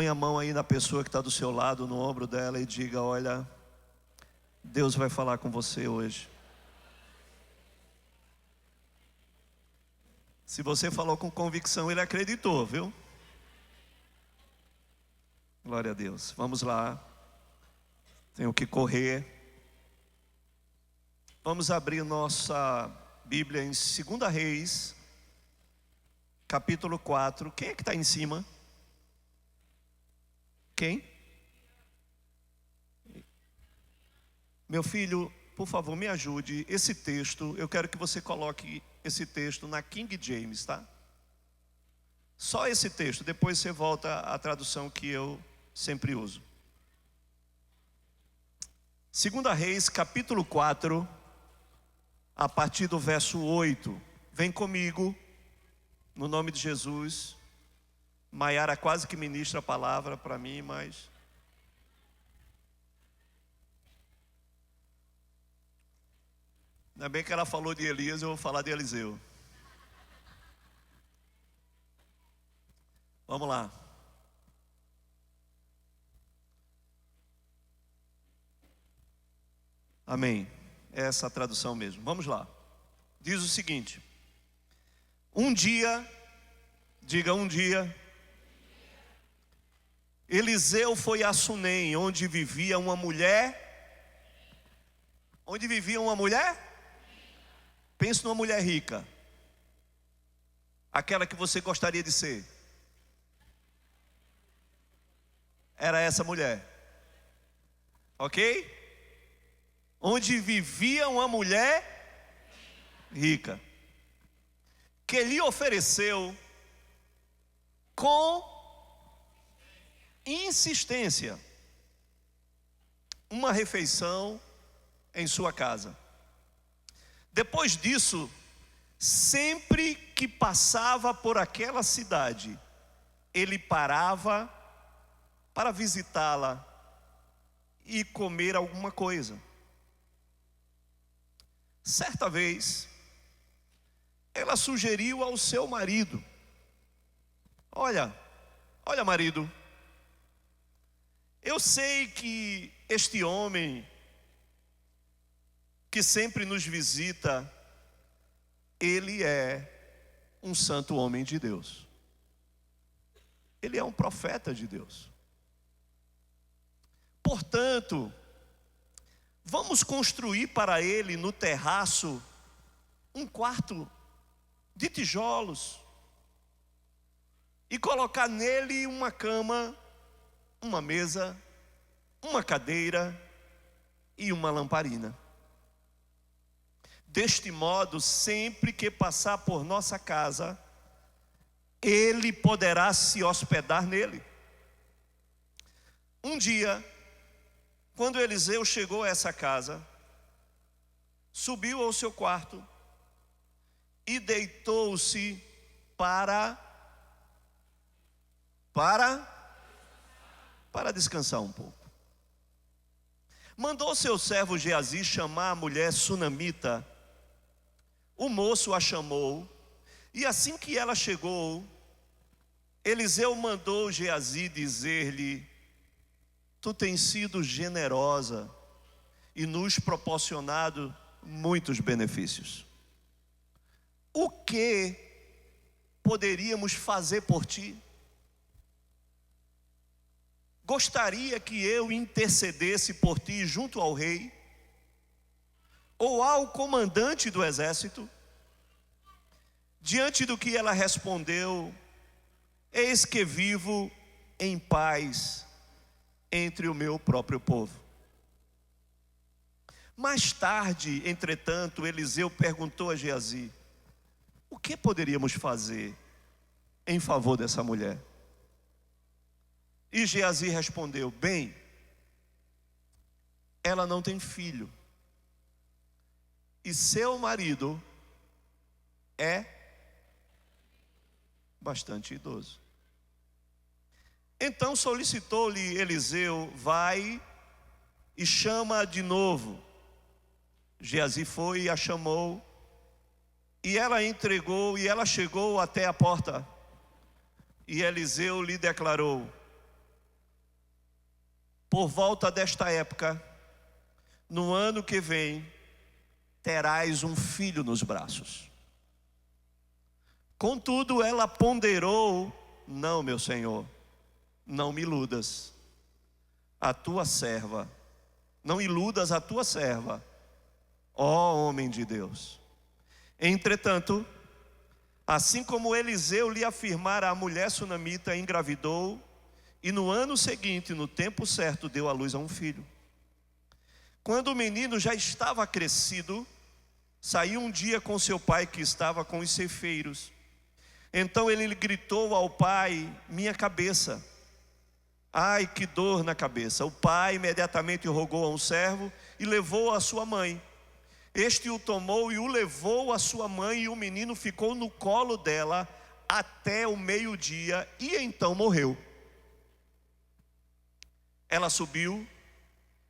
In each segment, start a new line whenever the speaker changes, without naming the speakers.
Põe a mão aí na pessoa que está do seu lado, no ombro dela, e diga: olha, Deus vai falar com você hoje. Se você falou com convicção, ele acreditou, viu? Glória a Deus. Vamos lá. Tenho que correr. Vamos abrir nossa Bíblia em 2 Reis, capítulo 4. Quem é que está em cima? Quem? Meu filho, por favor, me ajude. Esse texto, eu quero que você coloque esse texto na King James, tá? Só esse texto, depois você volta à tradução que eu sempre uso. 2 Reis, capítulo 4, a partir do verso 8. Vem comigo, no nome de Jesus. Maiara quase que ministra a palavra para mim, mas... Ainda bem que ela falou de Elias, eu vou falar de Eliseu. Vamos lá. Amém. É essa a tradução mesmo. Vamos lá. Diz o seguinte: um dia, diga um dia, Eliseu foi a Sunem, onde vivia uma mulher. Onde vivia uma mulher? Pense numa mulher rica. Aquela que você gostaria de ser. Era essa mulher. Ok? Onde vivia uma mulher rica, que lhe ofereceu com insistência uma refeição em sua casa. Depois disso, sempre que passava por aquela cidade, ele parava para visitá-la e comer alguma coisa. Certa vez, ela sugeriu ao seu marido: olha marido, eu sei que este homem que sempre nos visita, ele é um santo homem de Deus. Ele é um profeta de Deus. Portanto, vamos construir para ele no terraço um quarto de tijolos e colocar nele uma cama, uma mesa, uma cadeira e uma lamparina. Deste modo, sempre que passar por nossa casa, ele poderá se hospedar nele. Um dia, quando Eliseu chegou a essa casa, subiu ao seu quarto e deitou-se para descansar um pouco. Mandou seu servo Geazi chamar a mulher sunamita. O moço a chamou, e assim que ela chegou, Eliseu mandou Geazi dizer-lhe: tu tens sido generosa e nos proporcionado muitos benefícios. O que poderíamos fazer por ti? Gostaria que eu intercedesse por ti junto ao rei, ou ao comandante do exército? Diante do que ela respondeu: eis que vivo em paz entre o meu próprio povo. Mais tarde, entretanto, Eliseu perguntou a Geazi: o que poderíamos fazer em favor dessa mulher? E Geazi respondeu: bem, ela não tem filho, e seu marido é bastante idoso. Então solicitou-lhe Eliseu: vai e chama de novo. Geazi foi e a chamou, e ela entregou, e ela chegou até a porta. E Eliseu lhe declarou: Por volta desta época, no ano que vem, terás um filho nos braços. Contudo, ela ponderou: não, meu senhor, não me iludas a tua serva, não iludas a tua serva, ó homem de Deus. Entretanto, assim como Eliseu lhe afirmara, a mulher sunamita engravidou, e no ano seguinte, no tempo certo, deu à luz a um filho. Quando o menino já estava crescido, saiu um dia com seu pai, que estava com os ceifeiros. Então ele gritou ao pai: minha cabeça, ai, que dor na cabeça. O pai imediatamente rogou a um servo e levou a sua mãe. Este o tomou e o levou à sua mãe, e o menino ficou no colo dela até o meio-dia, e então morreu. Ela subiu,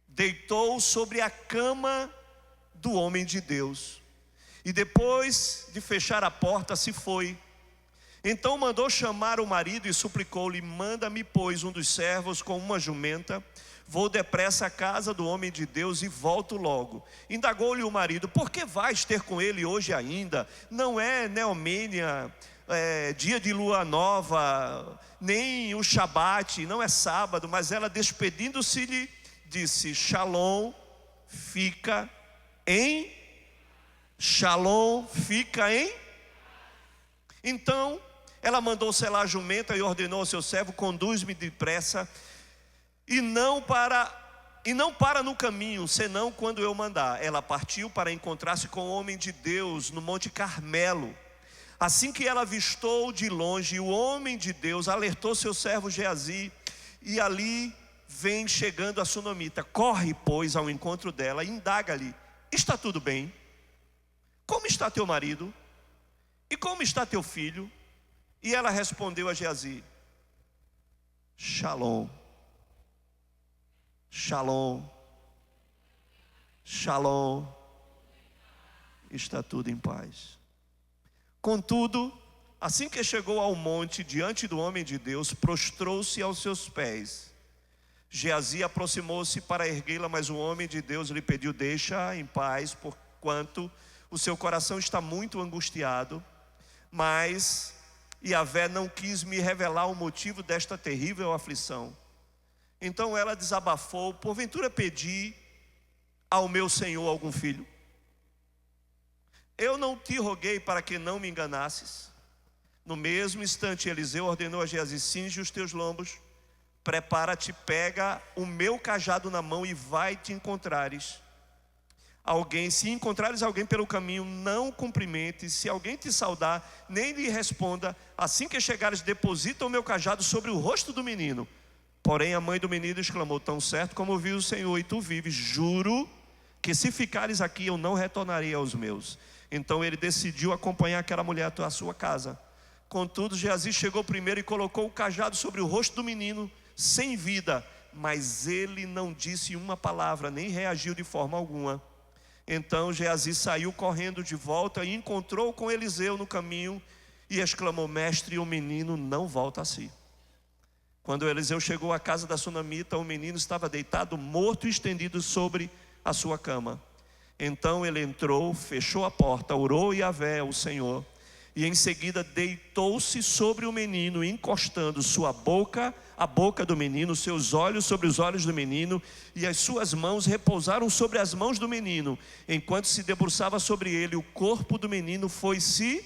deitou sobre a cama do homem de Deus, e depois de fechar a porta, se foi. Então mandou chamar o marido e suplicou-lhe: manda-me, pois, um dos servos com uma jumenta. Vou depressa à casa do homem de Deus e volto logo. Indagou-lhe o marido: por que vais ter com ele hoje ainda? Não é Neomênia, dia de lua nova, nem o Shabat, não é sábado. Mas ela, despedindo-se, lhe disse: Shalom, fica em. Shalom, fica em. Então ela mandou selar a jumenta e ordenou ao seu servo: conduz-me depressa, e não para no caminho, senão quando eu mandar. Ela partiu para encontrar-se com o homem de Deus no Monte Carmelo. Assim que ela avistou de longe o homem de Deus, alertou seu servo Geazi, e ali vem chegando a sunamita. Corre, pois, ao encontro dela e indaga-lhe: está tudo bem? Como está teu marido? E como está teu filho? E ela respondeu a Geazi: Shalom, Shalom, Shalom, está tudo em paz. Contudo, assim que chegou ao monte diante do homem de Deus, prostrou-se aos seus pés. Geazi aproximou-se para erguê-la, mas o homem de Deus lhe pediu: deixa em paz, porquanto o seu coração está muito angustiado. Mas Yahvé não quis me revelar o motivo desta terrível aflição. Então ela desabafou: porventura pedi ao meu senhor algum filho? Eu não te roguei para que não me enganasses? No mesmo instante Eliseu ordenou a Geazi: cinge os teus lombos, prepara-te, pega o meu cajado na mão e vai te encontrares alguém. Se encontrares alguém pelo caminho, não o cumprimentes. Se alguém te saudar, nem lhe responda. Assim que chegares, deposita o meu cajado sobre o rosto do menino. Porém a mãe do menino exclamou: tão certo como viu o Senhor e tu vives, juro que se ficares aqui eu não retornarei aos meus. Então ele decidiu acompanhar aquela mulher à sua casa. Contudo, Geazi chegou primeiro e colocou o cajado sobre o rosto do menino sem vida, mas ele não disse uma palavra, nem reagiu de forma alguma. Então Geazi saiu correndo de volta e encontrou com Eliseu no caminho e exclamou: mestre, o menino não volta a si. Quando Eliseu chegou à casa da sunamita, o menino estava deitado, morto e estendido sobre a sua cama. Então ele entrou, fechou a porta, orou Yahvé, o Senhor, e em seguida deitou-se sobre o menino, encostando sua boca à boca do menino, seus olhos sobre os olhos do menino, e as suas mãos repousaram sobre as mãos do menino. Enquanto se debruçava sobre ele, o corpo do menino foi-se.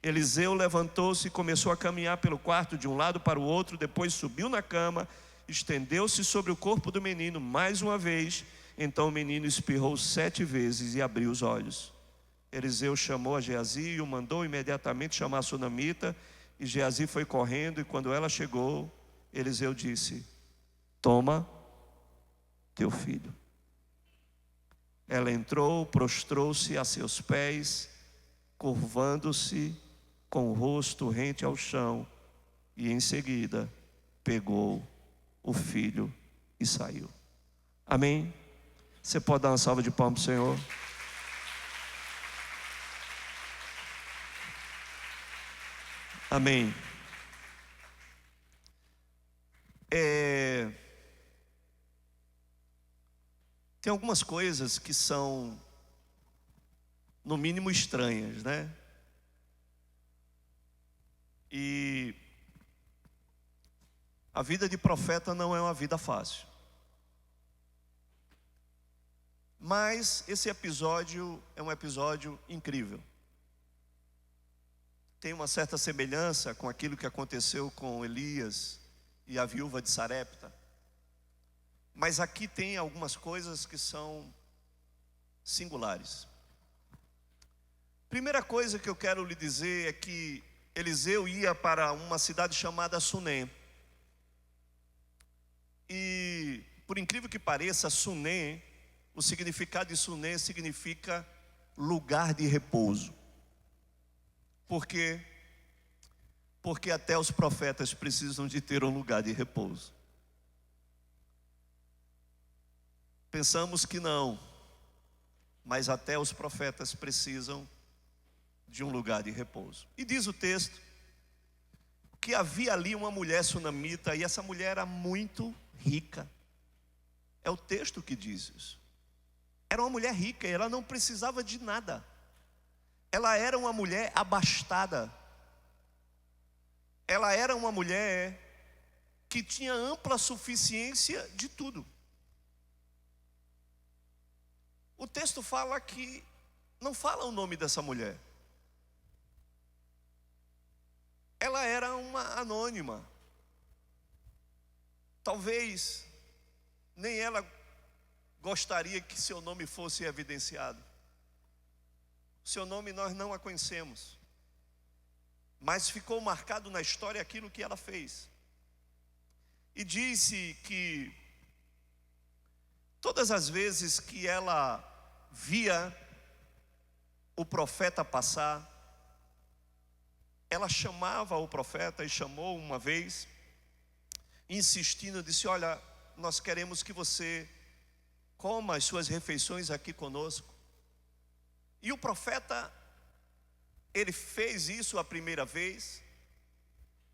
Eliseu levantou-se e começou a caminhar pelo quarto de um lado para o outro. Depois subiu na cama, estendeu-se sobre o corpo do menino mais uma vez. Então o menino espirrou 7 vezes e abriu os olhos. Eliseu chamou a Geazi e o mandou imediatamente chamar a sunamita. E Geazi foi correndo, e quando ela chegou, Eliseu disse: toma teu filho. Ela entrou, prostrou-se a seus pés, curvando-se com o rosto rente ao chão, e em seguida pegou o filho e saiu. Amém? Você pode dar uma salva de palmas, Senhor? Amém. Tem algumas coisas que são, no mínimo, estranhas, né? E a vida de profeta não é uma vida fácil. Mas esse episódio é um episódio incrível. Tem uma certa semelhança com aquilo que aconteceu com Elias e a viúva de Sarepta. Mas aqui tem algumas coisas que são singulares. Primeira coisa que eu quero lhe dizer é que Eliseu ia para uma cidade chamada Sunem. E, por incrível que pareça, Sunem, o significado de Sunem significa lugar de repouso. Por quê? Porque até os profetas precisam de ter um lugar de repouso. Pensamos que não, mas até os profetas precisam de um lugar de repouso. E diz o texto que havia ali uma mulher sunamita, e essa mulher era muito rica. É o texto que diz isso. Era uma mulher rica, e ela não precisava de nada. Ela era uma mulher abastada. Ela era uma mulher que tinha ampla suficiência de tudo. O texto fala que, não fala o nome dessa mulher. Ela era uma anônima. Talvez nem ela gostaria que seu nome fosse evidenciado. Seu nome nós não a conhecemos, mas ficou marcado na história aquilo que ela fez. E disse que todas as vezes que ela via o profeta passar, ela chamava o profeta, e chamou uma vez, insistindo, disse: olha, nós queremos que você coma as suas refeições aqui conosco. E o profeta, ele fez isso a primeira vez,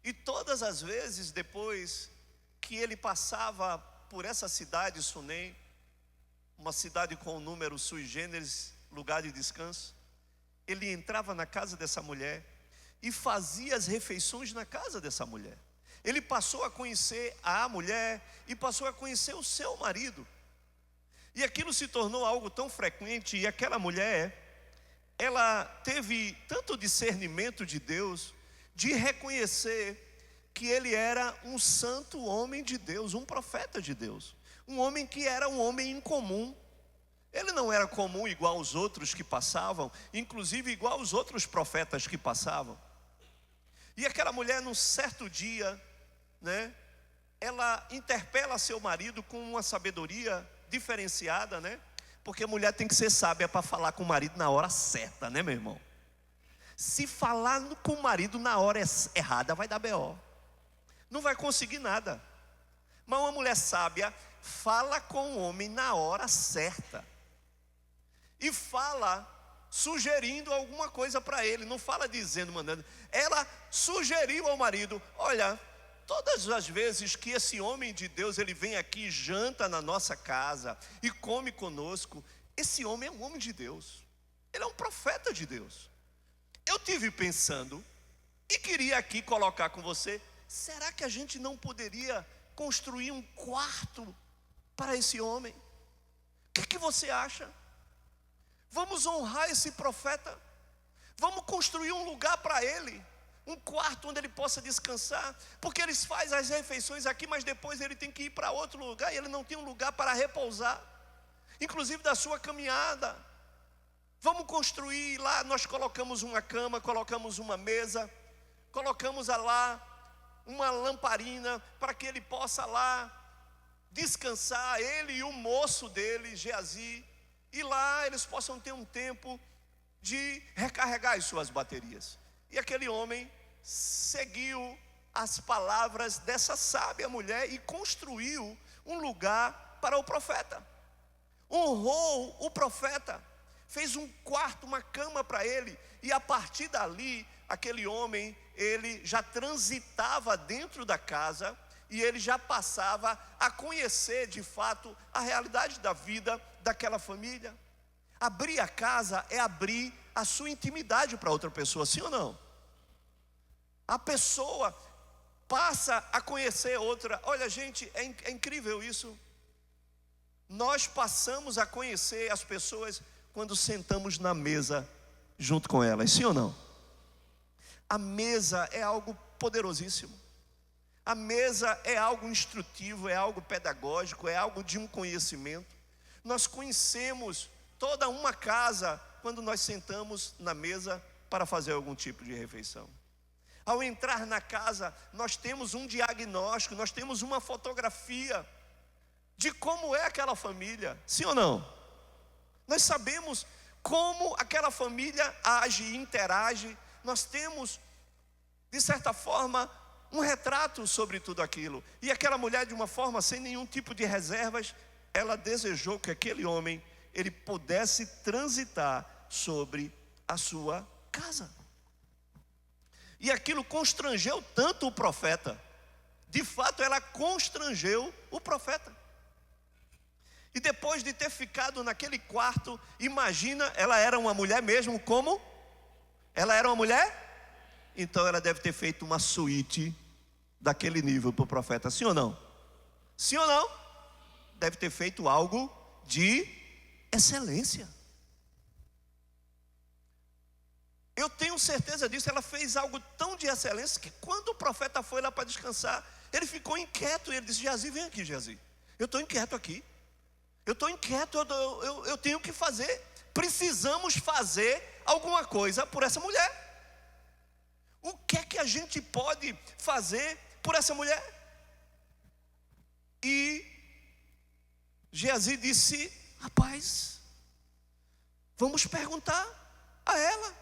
e todas as vezes depois que ele passava por essa cidade, Sunem, uma cidade com um número sui generis, lugar de descanso, ele entrava na casa dessa mulher e fazia as refeições na casa dessa mulher. Ele passou a conhecer a mulher e passou a conhecer o seu marido. E aquilo se tornou algo tão frequente, e aquela mulher, ela teve tanto discernimento de Deus, de reconhecer que ele era um santo homem de Deus, um profeta de Deus, um homem que era um homem incomum. Ele não era comum igual aos outros que passavam, inclusive igual aos outros profetas que passavam. E aquela mulher, num certo dia, né, ela interpela seu marido com uma sabedoria diferenciada, né? Porque a mulher tem que ser sábia para falar com o marido na hora certa, né, meu irmão? Se falar com o marido na hora errada, vai dar BO. Não vai conseguir nada. Mas uma mulher sábia fala com o homem na hora certa. E fala sugerindo alguma coisa para ele. Não fala dizendo, mandando. Ela sugeriu ao marido: olha, todas as vezes que esse homem de Deus, ele vem aqui e janta na nossa casa e come conosco, esse homem é um homem de Deus. Ele é um profeta de Deus. Eu tive pensando e queria aqui colocar com você: será que a gente não poderia construir um quarto para esse homem? O que você acha? Vamos honrar esse profeta. Vamos construir um lugar para ele, um quarto onde ele possa descansar, porque eles fazem as refeições aqui, mas depois ele tem que ir para outro lugar, e ele não tem um lugar para repousar, inclusive da sua caminhada. Vamos construir lá. Nós colocamos uma cama, colocamos uma mesa, colocamos lá uma lamparina, para que ele possa lá descansar, ele e o moço dele, Geazi, e lá eles possam ter um tempo de recarregar as suas baterias. E aquele homem seguiu as palavras dessa sábia mulher e construiu um lugar para o profeta. Honrou o profeta, fez um quarto, uma cama para ele. E a partir dali, aquele homem, ele já transitava dentro da casa, e ele já passava a conhecer de fato a realidade da vida daquela família. Abrir a casa é abrir a sua intimidade para outra pessoa, sim ou não? A pessoa passa a conhecer outra. Olha, gente, é incrível isso. Nós passamos a conhecer as pessoas quando sentamos na mesa junto com elas, sim ou não? A mesa é algo poderosíssimo. A mesa é algo instrutivo, é algo pedagógico, é algo de um conhecimento. Nós conhecemos toda uma casa quando nós sentamos na mesa para fazer algum tipo de refeição. Ao entrar na casa, nós temos um diagnóstico, nós temos uma fotografia de como é aquela família, sim ou não? Nós sabemos como aquela família age e interage. Nós temos, de certa forma, um retrato sobre tudo aquilo. E aquela mulher, de uma forma sem nenhum tipo de reservas, ela desejou que aquele homem, ele pudesse transitar sobre a sua casa. E aquilo constrangeu tanto o profeta. De fato, ela constrangeu o profeta. E depois de ter ficado naquele quarto, imagina, ela era uma mulher mesmo, como? Ela era uma mulher? Então ela deve ter feito uma suíte daquele nível para o profeta, sim ou não? Sim ou não? Deve ter feito algo de excelência. Eu tenho certeza disso. Ela fez algo tão de excelência que quando o profeta foi lá para descansar, ele ficou inquieto. E ele disse: Geazi, vem aqui, Geazi. Eu estou inquieto aqui. Eu estou inquieto, eu tenho que fazer. Precisamos fazer alguma coisa por essa mulher. O que é que a gente pode fazer por essa mulher? E Geazi disse: rapaz, vamos perguntar a ela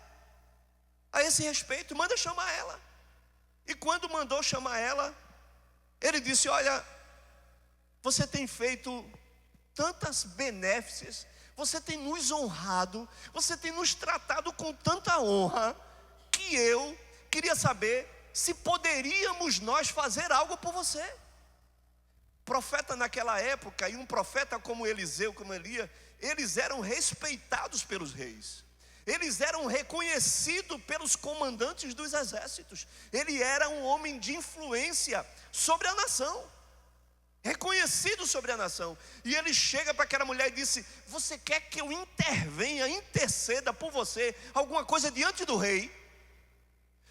a esse respeito, manda chamar ela. E quando mandou chamar ela, ele disse: olha, você tem feito tantas benéficas, você tem nos honrado, você tem nos tratado com tanta honra, que eu queria saber se poderíamos nós fazer algo por você. Profeta naquela época, e um profeta como Eliseu, como Elias, eles eram respeitados pelos reis. Eles eram reconhecidos pelos comandantes dos exércitos. Ele era um homem de influência sobre a nação, reconhecido sobre a nação. E ele chega para aquela mulher e disse: você quer que eu intervenha, interceda por você, alguma coisa diante do rei?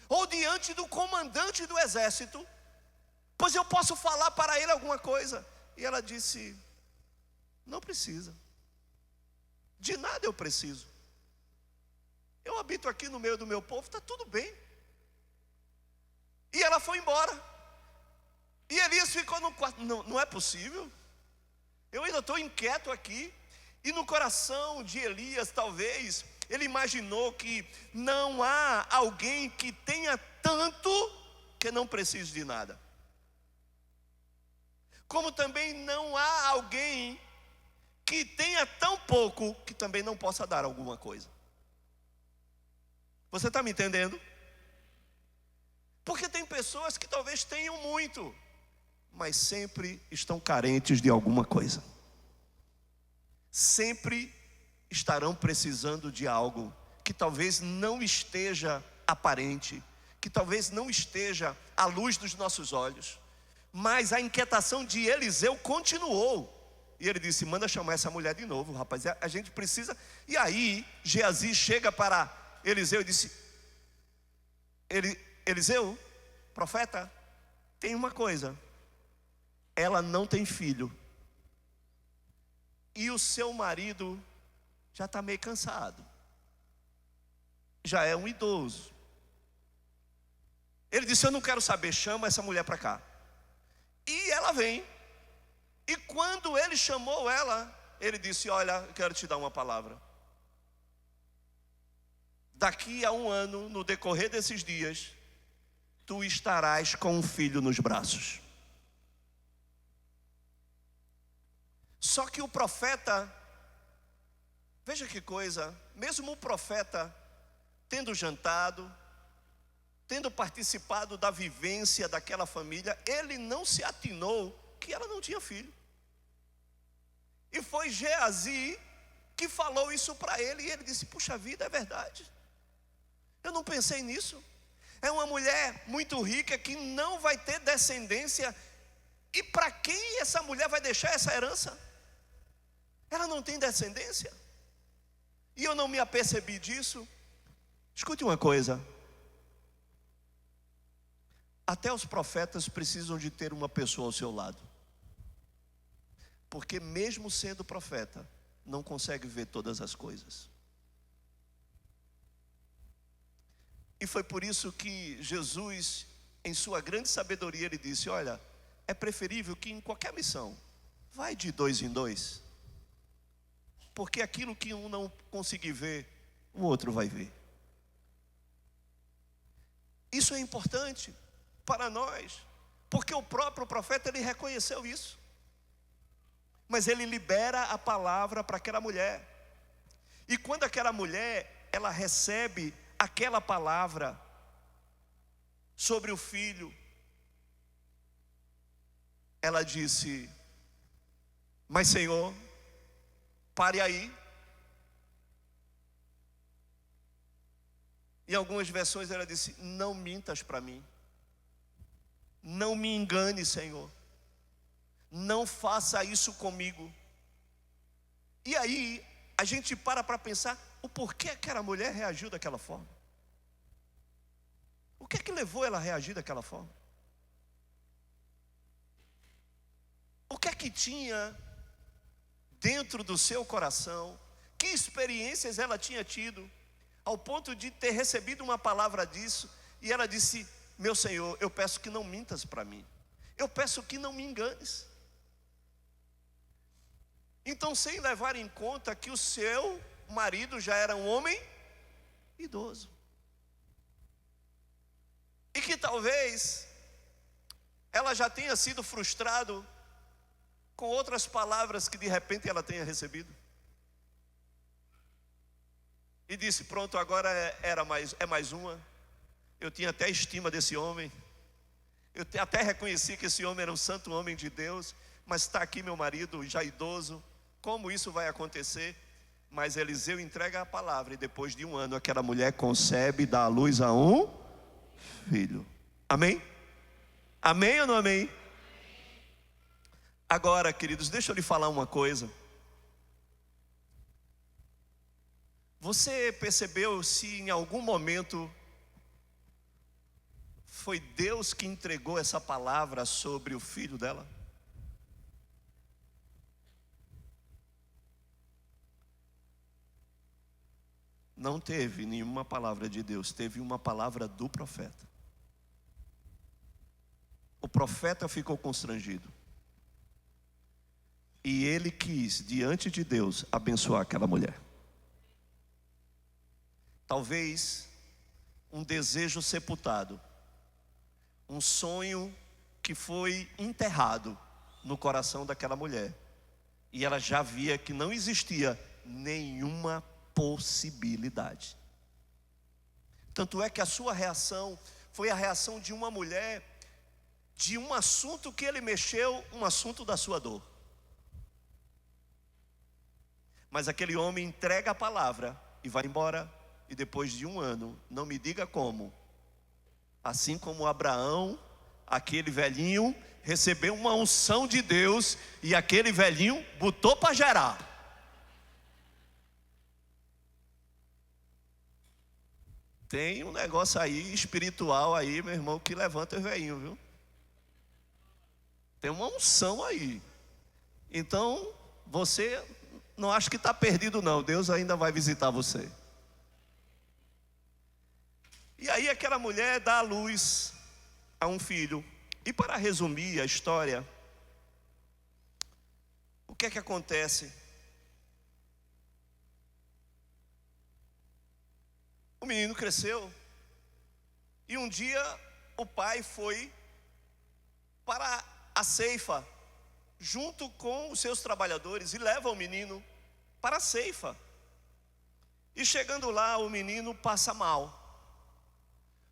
Ou diante do comandante do exército? Pois eu posso falar para ele alguma coisa. E ela disse: não precisa. De nada eu preciso. Eu habito aqui no meio do meu povo, está tudo bem. E ela foi embora. E Elias ficou no quarto. Não é possível. Eu ainda estou inquieto aqui. E no coração de Elias, talvez, ele imaginou que não há alguém que tenha tanto que não precise de nada. Como também não há alguém que tenha tão pouco que também não possa dar alguma coisa. Você está me entendendo? Porque tem pessoas que talvez tenham muito, mas sempre estão carentes de alguma coisa. Sempre estarão precisando de algo que talvez não esteja aparente, que talvez não esteja à luz dos nossos olhos. Mas a inquietação de Eliseu continuou. E ele disse: manda chamar essa mulher de novo, rapaz, a gente precisa. E aí Geazi chega para Eliseu e disse: Eliseu, profeta, tem uma coisa. Ela não tem filho. E o seu marido já está meio cansado. Já é um idoso. Ele disse: eu não quero saber, chama essa mulher para cá. E ela vem. E quando ele chamou ela, ele disse: olha, eu quero te dar uma palavra. Daqui a 1 ano, no decorrer desses dias, tu estarás com um filho nos braços. Só que o profeta, veja que coisa, mesmo o profeta tendo jantado, tendo participado da vivência daquela família, ele não se atinou que ela não tinha filho. E foi Geazi que falou isso para ele, e ele disse: puxa vida, é verdade, eu não pensei nisso. É uma mulher muito rica que não vai ter descendência, e para quem essa mulher vai deixar essa herança? Ela não tem descendência, e eu não me apercebi disso. Escute uma coisa: até os profetas precisam de ter uma pessoa ao seu lado, porque mesmo sendo profeta, não consegue ver todas as coisas. E foi por isso que Jesus, em sua grande sabedoria, ele disse: olha, é preferível que em qualquer missão, vai de 2 em 2, porque aquilo que um não conseguir ver, o outro vai ver. Isso é importante para nós, porque o próprio profeta, ele reconheceu isso. Mas ele libera a palavra para aquela mulher, e quando aquela mulher, ela recebe aquela palavra sobre o filho, ela disse: mas Senhor, pare aí. Em algumas versões ela disse: não mintas para mim, não me engane, Senhor, não faça isso comigo. E aí a gente para pensar o porquê aquela mulher reagiu daquela forma. O que é que levou ela a reagir daquela forma? O que é que tinha dentro do seu coração? Que experiências ela tinha tido, ao ponto de ter recebido uma palavra disso, e ela disse: meu Senhor, eu peço que não mintas para mim, eu peço que não me enganes. Então, sem levar em conta que o seu marido já era um homem idoso, e que talvez ela já tenha sido frustrado com outras palavras que de repente ela tenha recebido, e disse: pronto, agora é mais uma. Eu tinha até estima desse homem, eu até reconheci que esse homem era um santo homem de Deus, mas está aqui meu marido já idoso, como isso vai acontecer? Mas Eliseu entrega a palavra, e depois de 1 ano aquela mulher concebe e dá à luz a um filho. Amém? Amém ou não amém? Agora, queridos, deixa eu lhe falar uma coisa. Você percebeu se em algum momento foi Deus que entregou essa palavra sobre o filho dela? Não teve nenhuma palavra de Deus, teve uma palavra do profeta. O profeta ficou constrangido, e ele quis, diante de Deus, abençoar aquela mulher. Talvez um desejo sepultado, um sonho que foi enterrado no coração daquela mulher, e ela já via que não existia nenhuma possibilidade. Tanto é que a sua reação foi a reação de uma mulher, de um assunto que ele mexeu, um assunto da sua dor. Mas aquele homem entrega a palavra e vai embora, e depois de 1 ano, não me diga como, assim como Abraão, aquele velhinho recebeu uma unção de Deus, e aquele velhinho botou para gerar. Tem um negócio aí espiritual aí, meu irmão, que levanta o velhinho, viu? Tem uma unção aí. Então, você não acha que está perdido não, Deus ainda vai visitar você. E aí aquela mulher dá à luz a um filho. E para resumir a história, o que é que acontece? O menino cresceu, e um dia o pai foi para a ceifa, junto com os seus trabalhadores, e leva o menino para a ceifa. E chegando lá, o menino passa mal.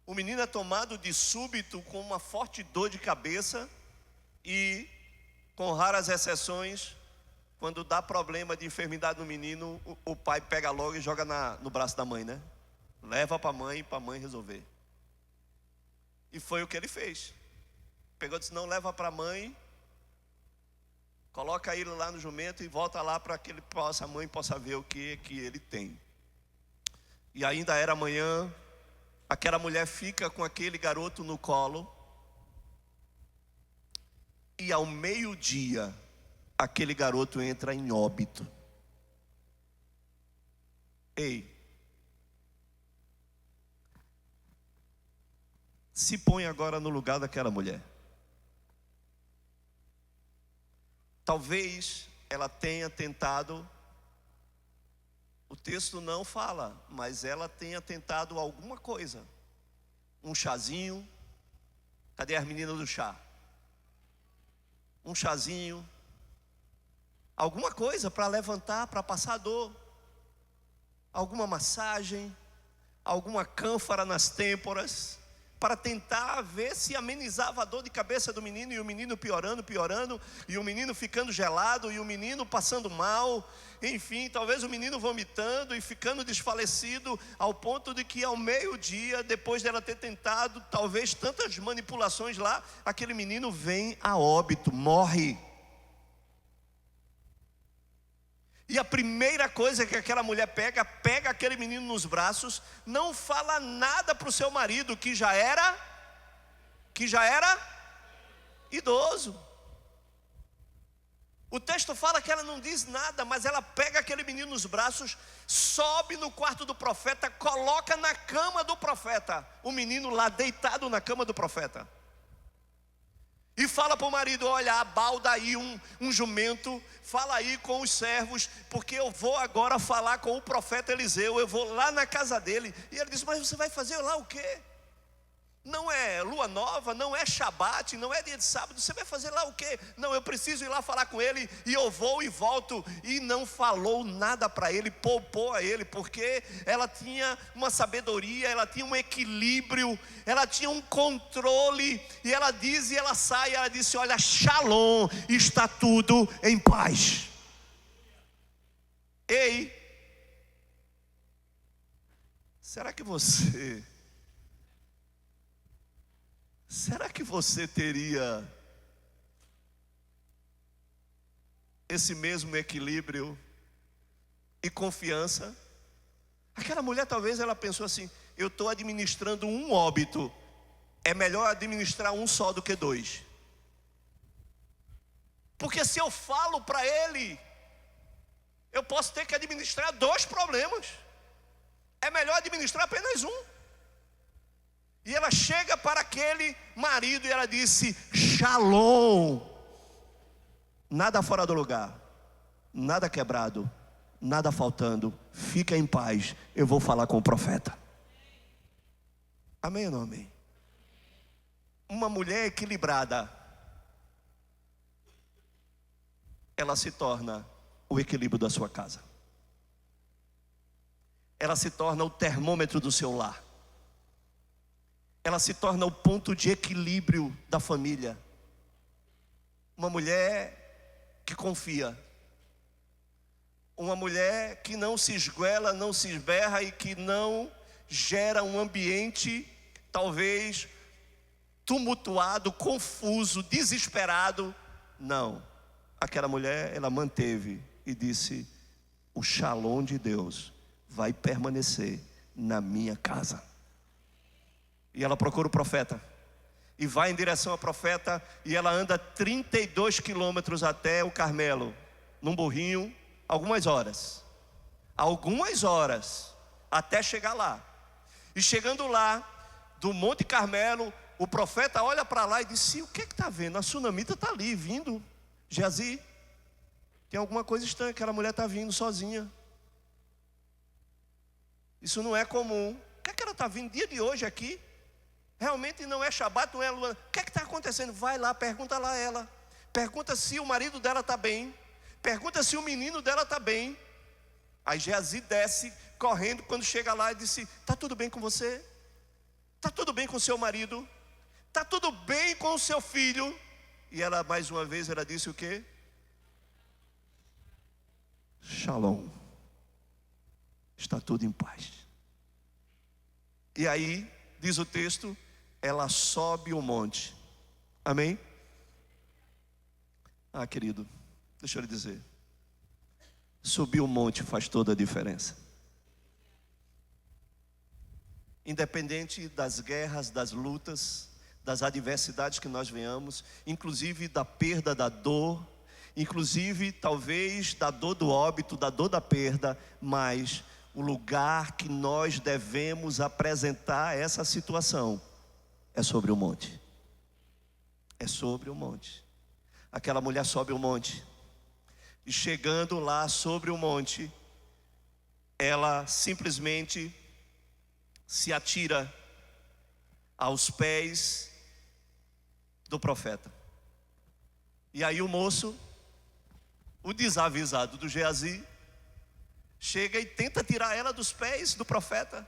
O menino é tomado de súbito com uma forte dor de cabeça e, com raras exceções, quando dá problema de enfermidade no menino, o pai pega logo e joga no braço da mãe, né? Leva para a mãe resolver. E foi o que ele fez. Pegou e disse, não, leva para a mãe, coloca ele lá no jumento e volta lá para que a mãe possa ver o que ele tem. E ainda era manhã, aquela mulher fica com aquele garoto no colo, e ao meio-dia, aquele garoto entra em óbito. Ei, se põe agora no lugar daquela mulher. Talvez ela tenha tentado, o texto não fala, mas ela tenha tentado alguma coisa. Um chazinho. Cadê as meninas do chá? Um chazinho. Alguma coisa para levantar, para passar dor. Alguma massagem. Alguma cânfora nas têmporas. Para tentar ver se amenizava a dor de cabeça do menino. E o menino piorando, e o menino ficando gelado, e o menino passando mal. Enfim, talvez o menino vomitando e ficando desfalecido, ao ponto de que ao meio-dia, depois dela ter tentado talvez tantas manipulações lá, aquele menino vem a óbito, morre. E a primeira coisa que aquela mulher pega aquele menino nos braços, não fala nada para o seu marido, que já era idoso. O texto fala que ela não diz nada, mas ela pega aquele menino nos braços, sobe no quarto do profeta, coloca na cama do profeta, o menino lá deitado na cama do profeta. E fala para o marido, olha, abalda aí um jumento, fala aí com os servos, porque eu vou agora falar com o profeta Eliseu, eu vou lá na casa dele. E ele diz, mas você vai fazer lá o quê? Não é lua nova, não é Shabat, não é dia de sábado, você vai fazer lá o quê? Não, eu preciso ir lá falar com ele, e eu vou e volto. E não falou nada para ele, poupou a ele, porque ela tinha uma sabedoria, ela tinha um equilíbrio, ela tinha um controle. E ela diz, e ela sai, ela disse, olha, Shalom, está tudo em paz. Ei, será que você teria esse mesmo equilíbrio e confiança? Aquela mulher talvez ela pensou assim, eu estou administrando um óbito, é melhor administrar um só do que dois. Porque se eu falo para ele, eu posso ter que administrar dois problemas. É melhor administrar apenas um. E ela chega para aquele marido e ela disse, Shalom. Nada fora do lugar, nada quebrado, nada faltando, fica em paz, eu vou falar com o profeta. Amém ou não amém? Uma mulher equilibrada, ela se torna o equilíbrio da sua casa. Ela se torna o termômetro do seu lar. Ela se torna o ponto de equilíbrio da família. Uma mulher que confia. Uma mulher que não se esguela, não se esberra e que não gera um ambiente talvez tumultuado, confuso, desesperado. Não. Aquela mulher, ela manteve e disse, o Shalom de Deus vai permanecer na minha casa. E ela procura o profeta, e vai em direção ao profeta, e ela anda 32 quilômetros até o Carmelo, num burrinho, algumas horas, até chegar lá. E chegando lá, do Monte Carmelo, o profeta olha para lá e diz, o que está vendo? A sunamita está ali, vindo. Geazi, tem alguma coisa estranha, aquela mulher está vindo sozinha. Isso não é comum. O que é que ela está vindo dia de hoje aqui? Realmente não é Shabat, não é lua. O que é que está acontecendo? Vai lá, pergunta lá a ela. Pergunta se o marido dela está bem. Pergunta se o menino dela está bem. Aí Geazi desce correndo, quando chega lá e disse, está tudo bem com você? Está tudo bem com seu marido? Está tudo bem com o seu filho? E ela, mais uma vez, ela disse o quê? Shalom. Está tudo em paz. E aí, diz o texto, ela sobe o monte. Amém? Ah, querido, deixa eu lhe dizer. Subir o monte faz toda a diferença. Independente das guerras, das lutas, das adversidades que nós venhamos, inclusive da perda, da dor, inclusive talvez da dor do óbito, da dor da perda, mas o lugar que nós devemos apresentar essa situação é sobre o monte. É sobre o monte. Aquela mulher sobe o monte, e chegando lá sobre o monte, ela simplesmente se atira aos pés do profeta. E aí o moço, o desavisado do Geazi, chega e tenta tirar ela dos pés do profeta.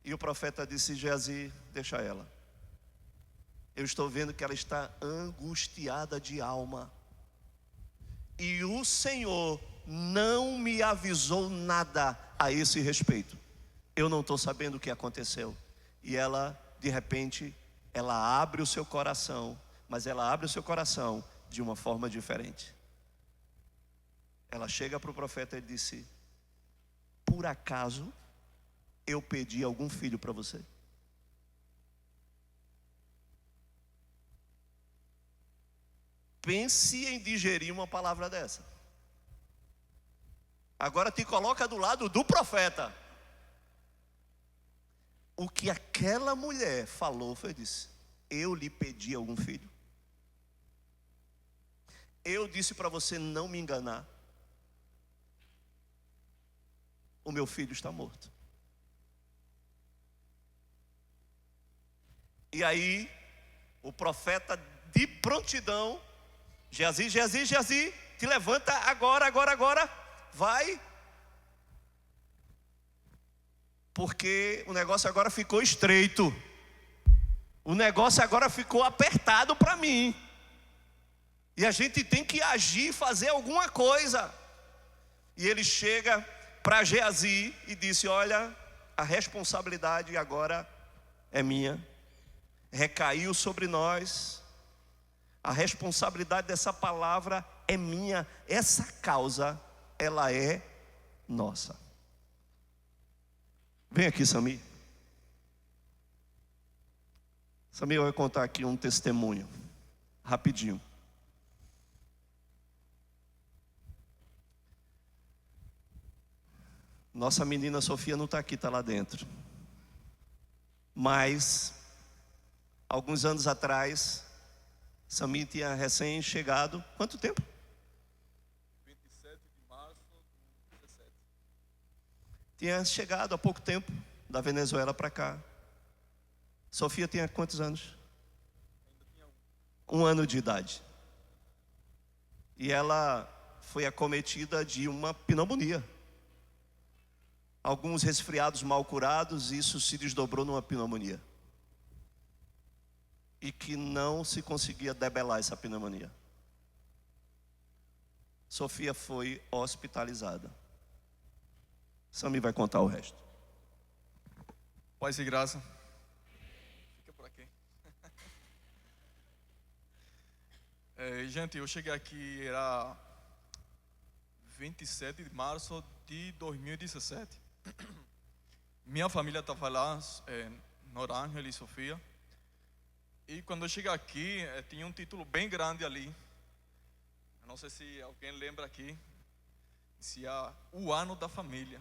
E o profeta disse: Geazi, deixa ela. Eu estou vendo que ela está angustiada de alma. E o Senhor não me avisou nada a esse respeito. Eu não estou sabendo o que aconteceu. E ela, de repente, ela abre o seu coração. Mas ela abre o seu coração de uma forma diferente. Ela chega para o profeta e disse: por acaso eu pedi algum filho para você? Pense em digerir uma palavra dessa. Agora te coloca do lado do profeta. O que aquela mulher falou foi disse: eu lhe pedi algum filho. Eu disse para você não me enganar. O meu filho está morto. E aí o profeta de prontidão: Geazi, Geazi, Geazi, te levanta agora, vai. Porque o negócio agora ficou estreito. O negócio agora ficou apertado para mim. E a gente tem que agir, fazer alguma coisa. E ele chega para Geazi e disse: olha, a responsabilidade agora é minha. Recaiu sobre nós. A responsabilidade dessa palavra é minha. Essa causa, ela é nossa. Vem aqui, Samir. Samir vai contar aqui um testemunho, rapidinho. Nossa menina Sofia não está aqui, está lá dentro. Mas, alguns anos atrás, Samir tinha recém-chegado. Quanto tempo?
27 de março de 17.
Tinha chegado há pouco tempo da Venezuela para cá. Sofia tinha quantos anos?
Ainda tinha um.
1 ano de idade. E ela foi acometida de uma pneumonia. Alguns resfriados mal curados, isso se desdobrou numa pneumonia. E que não se conseguia debelar essa pneumonia. Sofia foi hospitalizada. Sami vai contar o resto.
Paz e graça. Fica por aqui. Gente, eu cheguei aqui, era 27 de março de 2017. Minha família estava lá, Norângela e Sofia. E quando eu cheguei aqui, tinha um título bem grande ali. Eu não sei se alguém lembra aqui. Dizia o ano da família.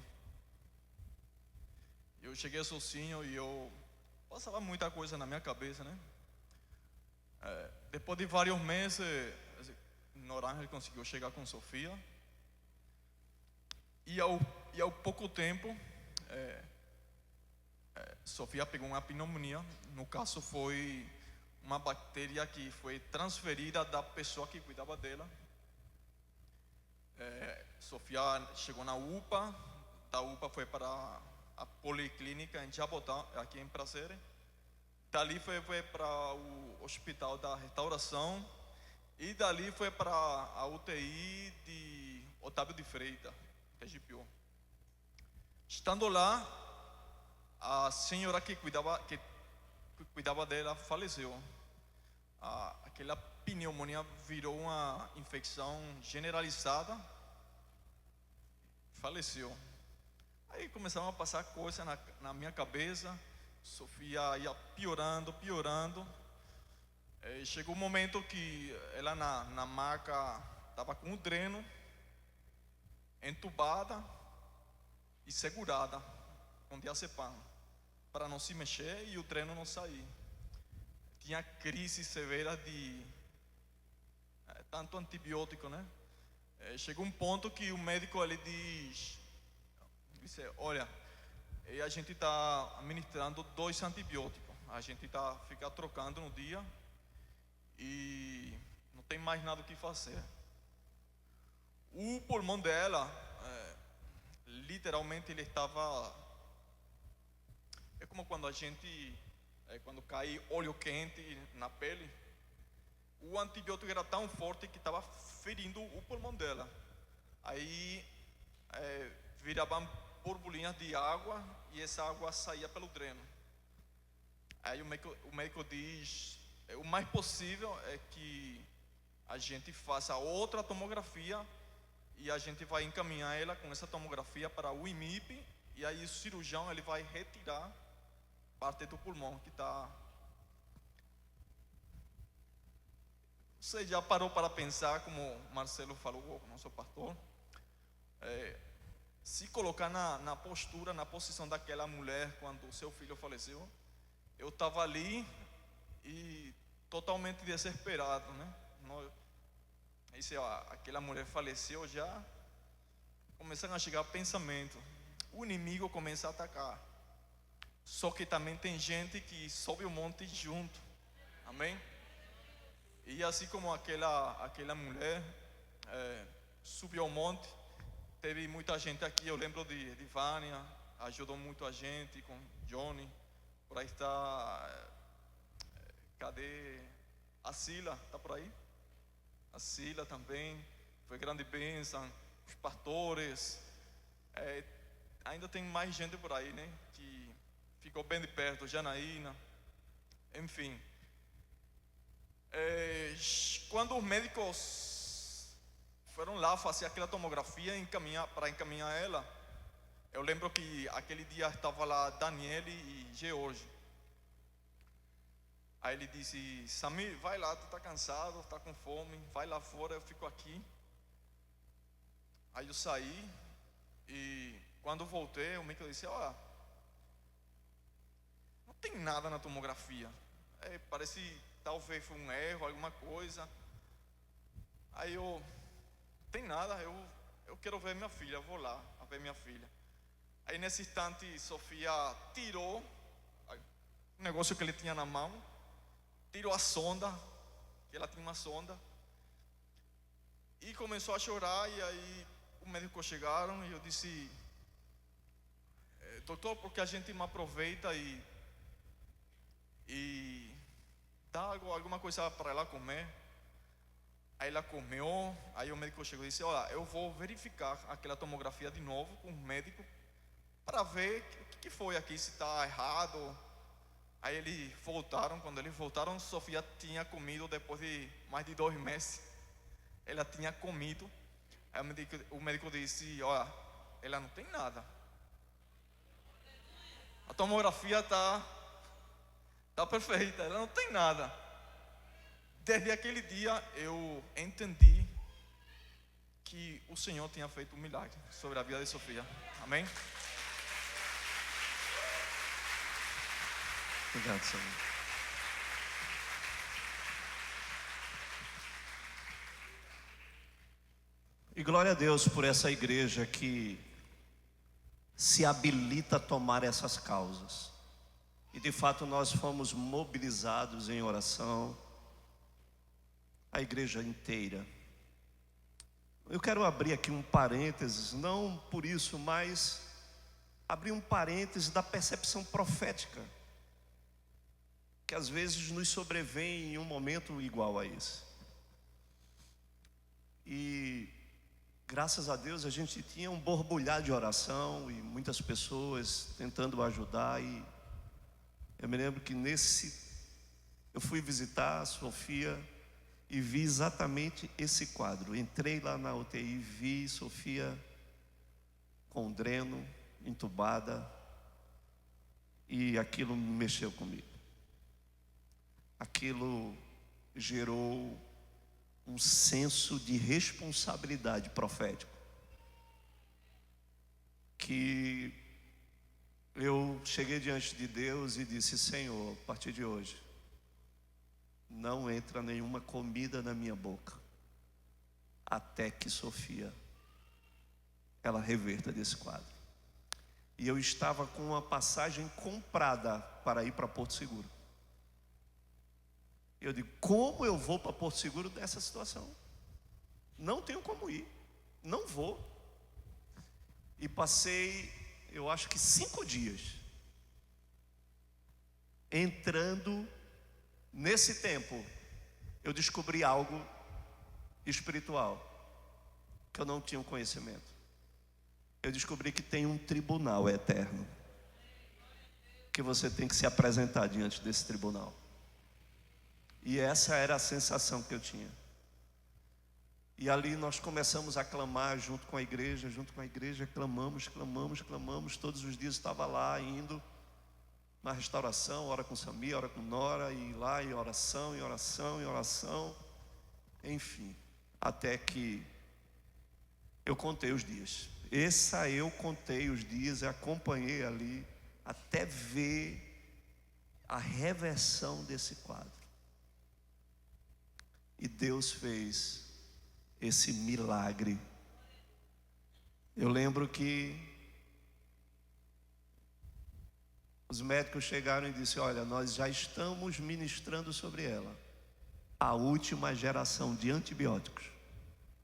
Eu cheguei sozinho e eu passava muita coisa na minha cabeça, né? Depois de vários meses, Norângela conseguiu chegar com Sofia. E ao pouco tempo, Sofia pegou uma pneumonia. No caso, foi uma bactéria que foi transferida da pessoa que cuidava dela. Sofia chegou na UPA, da UPA foi para a policlínica em Jabotão, aqui em Prazeres. Dali foi para o Hospital da Restauração. E dali foi para a UTI de Otávio de Freitas, Regipiú. Estando lá, a senhora que cuidava dela faleceu. Aquela pneumonia virou uma infecção generalizada, faleceu. Aí começaram a passar coisas na minha cabeça. Sofia ia piorando. Chegou um momento que ela na maca estava com o dreno, entubada e segurada com diazepam para não se mexer e o dreno não sair. Tinha crise severa de tanto antibiótico, né? Chegou um ponto que o médico ele disse: olha, a gente está administrando 2 antibióticos, a gente fica trocando no dia e não tem mais nada o que fazer. O pulmão dela, literalmente ele estava, é como quando a gente, quando cai óleo quente na pele, o antibiótico era tão forte que estava ferindo o pulmão dela. Aí viravam borbulhinhas de água e essa água saía pelo dreno. Aí o médico diz: o mais possível é que a gente faça outra tomografia e a gente vai encaminhar ela com essa tomografia para o IMIP, e aí o cirurgião ele vai retirar parte do pulmão que está. Você já parou para pensar, como o Marcelo falou, o nosso pastor, se colocar na postura, na posição daquela mulher quando o seu filho faleceu? Eu estava ali e totalmente desesperado, né? Aquela mulher faleceu, já começaram a chegar pensamentos. O inimigo começa a atacar. Só que também tem gente que sobe o monte junto. Amém? E assim como aquela mulher subiu ao monte, teve muita gente aqui. Eu lembro de Vânia, ajudou muito a gente com Johnny. Por aí está. Cadê a Sila? Está por aí? A Sila também foi grande bênção. Os pastores. Ainda tem mais gente por aí, né? Que ficou bem de perto. Janaína. Enfim. Quando os médicos foram lá fazer aquela tomografia para encaminhar ela, eu lembro que aquele dia estava lá Daniele e George. Aí ele disse: Samir, vai lá, tu está cansado, está com fome, vai lá fora, eu fico aqui. Aí eu saí e quando voltei, o médico disse: olha, não tem nada na tomografia, parece talvez foi um erro, alguma coisa. Aí eu: não tem nada, eu quero ver minha filha, eu vou lá a ver minha filha. Aí nesse instante Sofia tirou o negócio que ele tinha na mão, tirou a sonda, que ela tinha uma sonda, e começou a chorar. E aí o médico chegaram e eu disse: doutor, porque a gente me aproveita e dá alguma coisa para ela comer? Aí ela comeu. Aí o médico chegou e disse: olha, eu vou verificar aquela tomografia de novo com o médico para ver o que foi aqui, se está errado. Aí eles voltaram. Quando eles voltaram, Sofia tinha comido depois de mais de 2 meses. Ela tinha comido. Aí o médico disse: olha, ela não tem nada. A tomografia está perfeita, ela não tem nada. Desde aquele dia eu entendi que o Senhor tinha feito um milagre sobre a vida de Sofia. Amém?
Obrigado, Senhor. E glória a Deus por essa igreja que se habilita a tomar essas causas. E de fato nós fomos mobilizados em oração, a igreja inteira. Eu quero abrir aqui um parênteses, não por isso, mas abrir um parêntese da percepção profética, que às vezes nos sobrevém em um momento igual a esse. E graças a Deus a gente tinha um borbulhar de oração e muitas pessoas tentando ajudar. E eu me lembro que eu fui visitar a Sofia e vi exatamente esse quadro. Entrei lá na UTI, vi Sofia com dreno, entubada, e aquilo mexeu comigo. Aquilo gerou um senso de responsabilidade profético, que eu cheguei diante de Deus e disse: Senhor, a partir de hoje não entra nenhuma comida na minha boca até que Sofia ela reverta desse quadro. E eu estava com uma passagem comprada para ir para Porto Seguro. Eu digo: como eu vou para Porto Seguro nessa situação? Não tenho como ir, não vou. E passei, eu acho que 5 dias entrando. Nesse tempo eu descobri algo espiritual que eu não tinha um conhecimento. Eu descobri que tem um tribunal eterno, que você tem que se apresentar diante desse tribunal. E essa era a sensação que eu tinha. E ali nós começamos a clamar junto com a igreja, clamamos. Todos os dias estava lá indo na restauração, hora com Samir, hora com Nora, e lá em oração, enfim, até que eu contei os dias. Eu contei os dias e acompanhei ali até ver a reversão desse quadro. E Deus fez esse milagre. Eu lembro que os médicos chegaram e disseram: olha, nós já estamos ministrando sobre ela a última geração de antibióticos.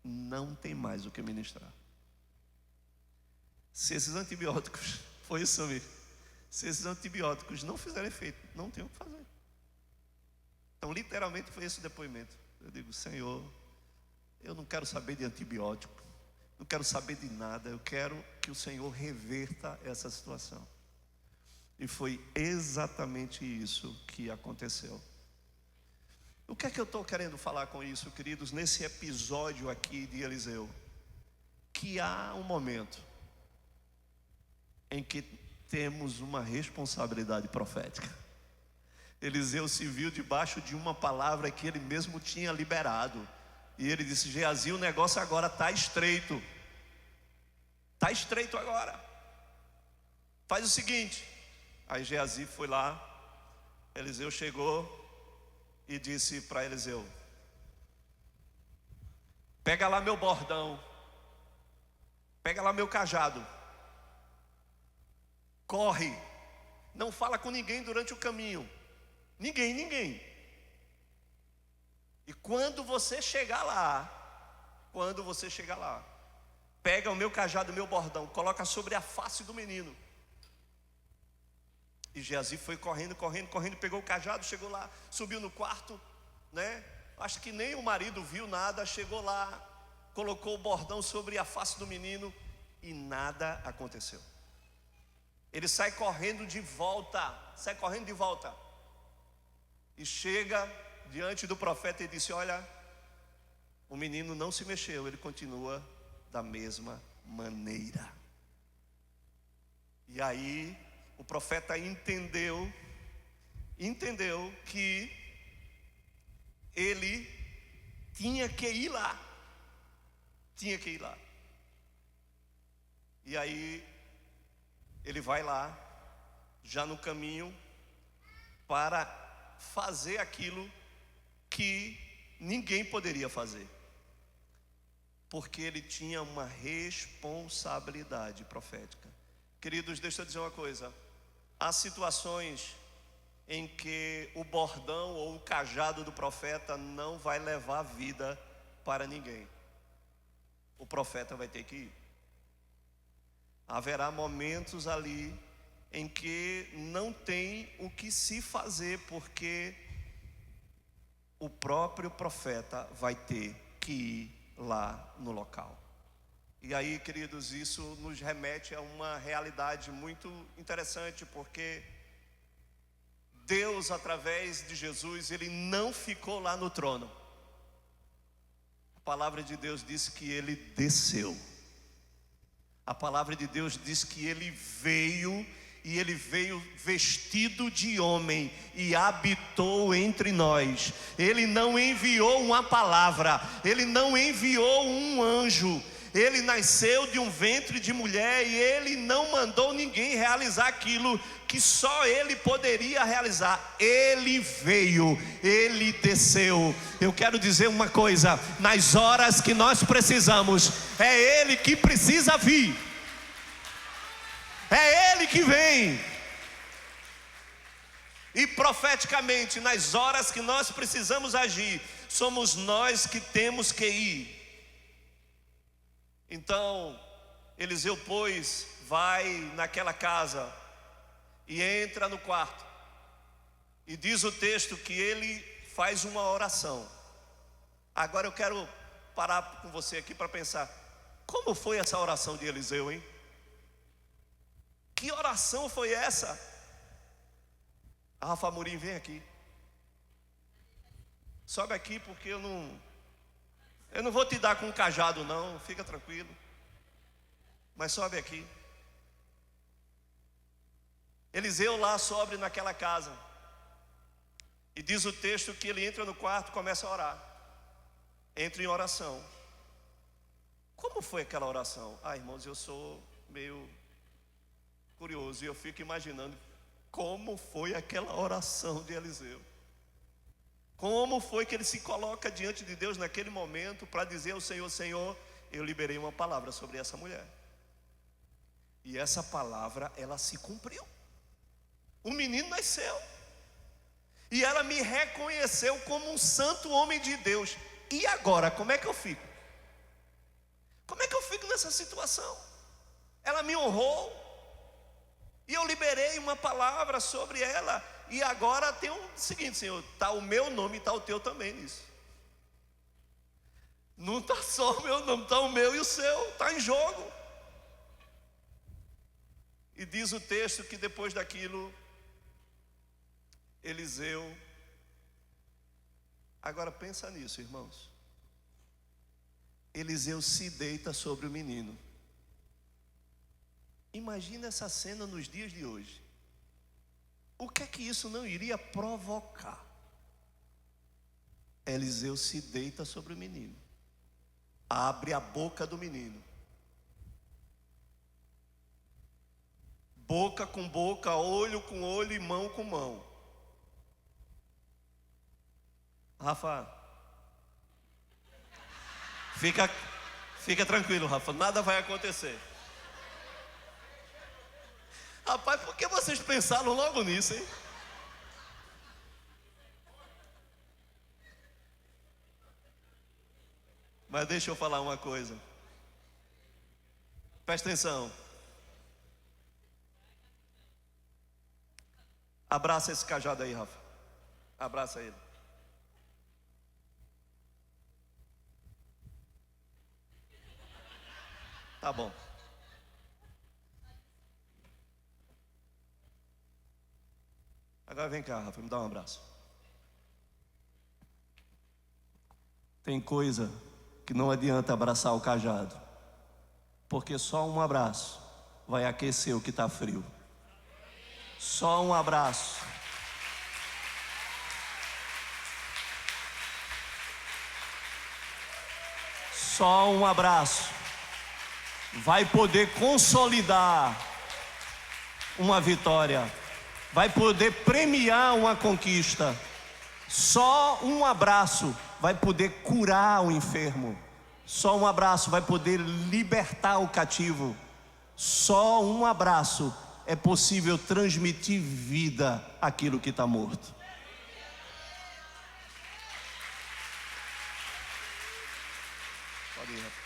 Não tem mais o que ministrar. Se esses antibióticos, foi isso mesmo, se esses antibióticos não fizerem efeito, não tem o que fazer. Então literalmente foi esse o depoimento. Eu digo: Senhor, eu não quero saber de antibiótico, não quero saber de nada, eu quero que o Senhor reverta essa situação. E foi exatamente isso que aconteceu. O que é que eu estou querendo falar com isso, queridos, nesse episódio aqui de Eliseu? Que há um momento em que temos uma responsabilidade profética. Eliseu se viu debaixo de uma palavra que ele mesmo tinha liberado. E ele disse: Geazi, o negócio agora está estreito. Está estreito agora. Faz o seguinte. Aí Geazi foi lá, Eliseu chegou e disse para Eliseu: pega lá meu bordão, pega lá meu cajado, corre, não fala com ninguém durante o caminho, ninguém. E quando você chegar lá, pega o meu cajado, o meu bordão, coloca sobre a face do menino. E Geazi foi correndo, pegou o cajado, chegou lá, subiu no quarto, né? Acho que nem o marido viu nada, chegou lá, colocou o bordão sobre a face do menino e nada aconteceu. Ele sai correndo de volta, e chega diante do profeta e disse: olha, o menino não se mexeu, ele continua da mesma maneira. E aí o profeta entendeu que ele tinha que ir lá. E aí ele vai lá, já no caminho, para fazer aquilo que ninguém poderia fazer, porque ele tinha uma responsabilidade profética. Queridos, deixa eu dizer uma coisa: há situações em que o bordão ou o cajado do profeta não vai levar vida para ninguém. O profeta vai ter que ir. Haverá momentos ali em que não tem o que se fazer, porque o próprio profeta vai ter que ir lá no local. E aí, queridos, isso nos remete a uma realidade muito interessante, porque Deus, através de Jesus, Ele não ficou lá no trono. A palavra de Deus diz que Ele desceu. A palavra de Deus diz que Ele veio, e Ele veio vestido de homem e habitou entre nós. Ele não enviou uma palavra, Ele não enviou um anjo. Ele nasceu de um ventre de mulher e Ele não mandou ninguém realizar aquilo que só Ele poderia realizar. Ele veio, Ele desceu. Eu quero dizer uma coisa: nas horas que nós precisamos, é Ele que precisa vir, é Ele que vem. E profeticamente, nas horas que nós precisamos agir, somos nós que temos que ir. Então, Eliseu, pois, vai naquela casa e entra no quarto. E diz o texto que ele faz uma oração. Agora eu quero parar com você aqui para pensar: como foi essa oração de Eliseu, hein? Que oração foi essa? Rafa Amorim, vem aqui. Sobe aqui, porque eu não vou te dar com um cajado não, fica tranquilo. Mas sobe aqui. Eliseu lá sobe naquela casa. E diz o texto que ele entra no quarto e começa a orar. Entra em oração. Como foi aquela oração? Irmãos, eu sou meio curioso e eu fico imaginando como foi aquela oração de Eliseu. Como foi que ele se coloca diante de Deus naquele momento para dizer ao Senhor: Senhor, eu liberei uma palavra sobre essa mulher. E essa palavra, ela se cumpriu. O menino nasceu. E ela me reconheceu como um santo homem de Deus. E agora, como é que eu fico? Como é que eu fico nessa situação? Ela me honrou. E eu liberei uma palavra sobre ela. E agora tem o seguinte: Senhor, está o meu nome e está o teu também nisso. Não está só o meu nome, está o meu e o seu, está em jogo. E diz o texto que depois daquilo, Eliseu, agora pensa nisso, irmãos. Eliseu se deita sobre o menino. Imagina essa cena nos dias de hoje. O que é que isso não iria provocar? Eliseu se deita sobre o menino, abre a boca do menino, boca com boca, olho com olho e mão com mão. Rafa, fica tranquilo, Rafa, nada vai acontecer. Rapaz, por que vocês pensaram logo nisso, hein? Mas deixa eu falar uma coisa. Presta atenção. Abraça esse cajado aí, Rafa. Abraça ele. Tá bom. Agora vem cá, Rafa, me dá um abraço. Tem coisa que não adianta abraçar o cajado, porque só um abraço vai aquecer o que está frio. Só um abraço. Só um abraço vai poder consolidar uma vitória, vai poder premiar uma conquista. Só um abraço vai poder curar o enfermo. Só um abraço vai poder libertar o cativo. Só um abraço é possível transmitir vida àquilo que está morto. Pode ir, Rafa.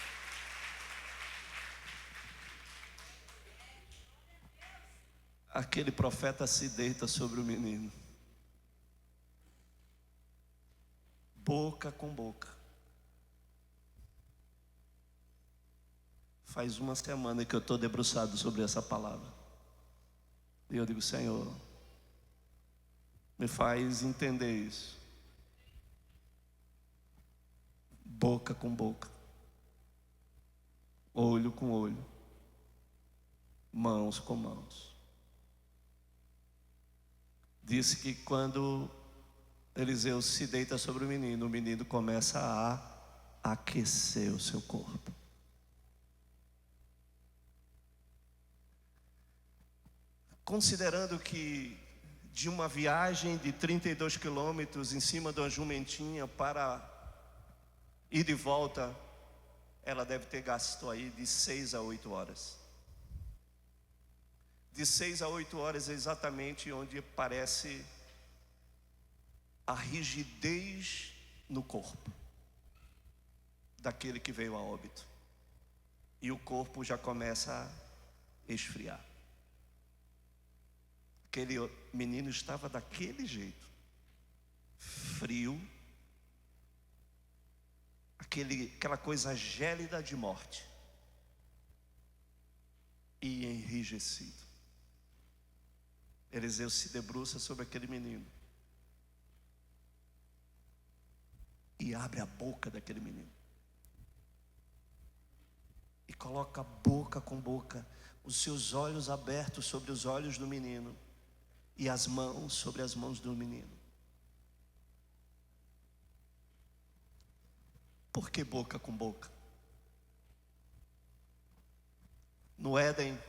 aquele profeta se deita sobre o menino, boca com boca. Faz uma semana que eu estou debruçado sobre essa palavra, e eu digo: Senhor, me faz entender isso. Boca com boca, olho com olho, mãos com mãos. Disse que quando Eliseu se deita sobre o menino começa a aquecer o seu corpo. Considerando que de uma viagem de 32 quilômetros em cima de uma jumentinha para ir de volta, ela deve ter gasto aí de 6 a 8 horas. De 6 a 8 horas é exatamente onde parece a rigidez no corpo daquele que veio a óbito. E o corpo já começa a esfriar. Aquele menino estava daquele jeito, frio, aquela coisa gélida de morte, e enrijecido. Eliseu se debruça sobre aquele menino e abre a boca daquele menino e coloca boca com boca, os seus olhos abertos sobre os olhos do menino e as mãos sobre as mãos do menino. Por que boca com boca? No Éden,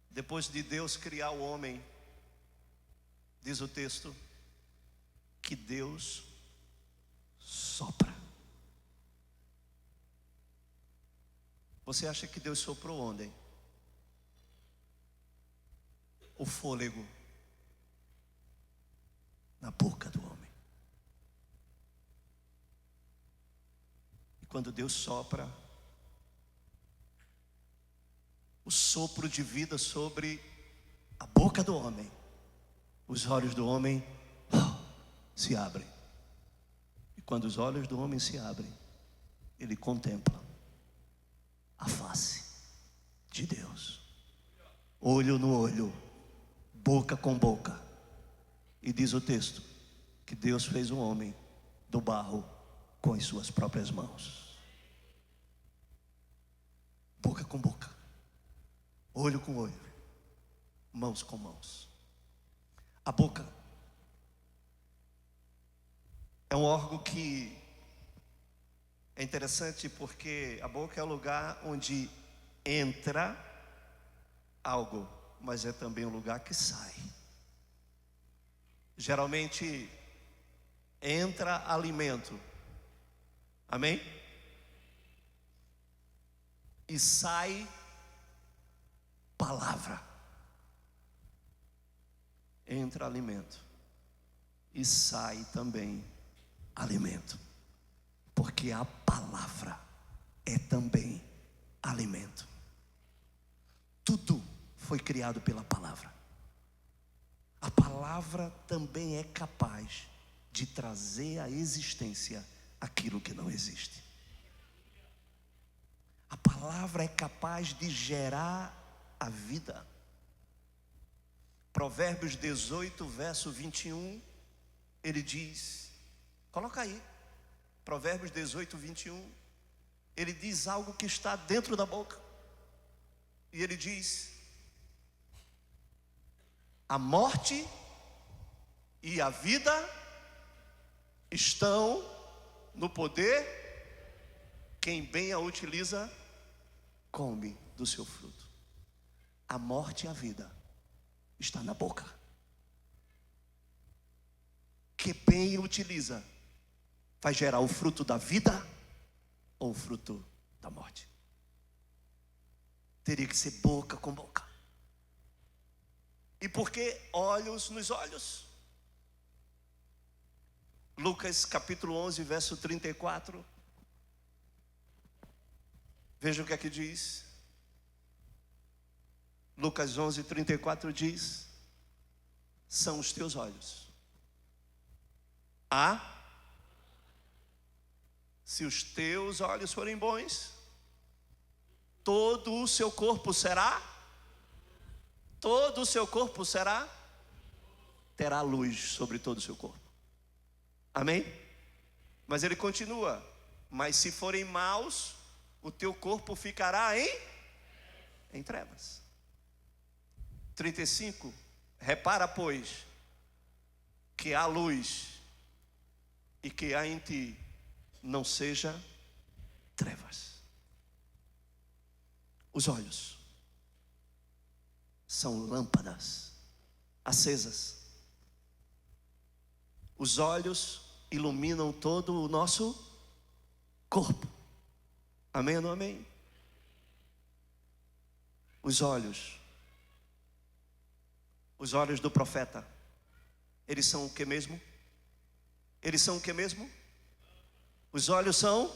depois de Deus criar o homem, diz o texto que Deus sopra. Você acha que Deus soprou onde? O fôlego na boca do homem. E quando Deus sopra o sopro de vida sobre a boca do homem, os olhos do homem se abrem. E quando os olhos do homem se abrem, ele contempla a face de Deus, olho no olho, boca com boca. E diz o texto que Deus fez o homem do barro com as suas próprias mãos. Boca com boca, olho com olho, mãos com mãos. A boca é um órgão que é interessante, porque a boca é o lugar onde entra algo, mas é também um lugar que sai. Geralmente entra alimento, amém? E sai palavra. Entra alimento e sai também alimento, porque a palavra é também alimento. Tudo foi criado pela palavra. A palavra também é capaz de trazer à existência aquilo que não existe. A palavra é capaz de gerar a vida. Provérbios 18, verso 21, ele diz, coloca aí, Provérbios 18, 21, ele diz algo que está dentro da boca. E ele diz: a morte e a vida estão no poder, quem bem a utiliza, come do seu fruto. A morte e a vida está na boca. Que bem utiliza, vai gerar o fruto da vida ou o fruto da morte. Teria que ser boca com boca. E por que olhos nos olhos? Lucas capítulo 11, verso 34. Veja o que aqui diz. Lucas 11:34 diz: são os teus olhos. Se os teus olhos forem bons, todo o seu corpo será, terá luz sobre todo o seu corpo. Amém? Mas ele continua: mas se forem maus, o teu corpo ficará em trevas. 35, repara, pois, que há luz e que há em ti não seja trevas. Os olhos são lâmpadas acesas. Os olhos iluminam todo o nosso corpo. Amém ou não amém? Os olhos do profeta, eles são o que mesmo? Eles são o que mesmo? Os olhos são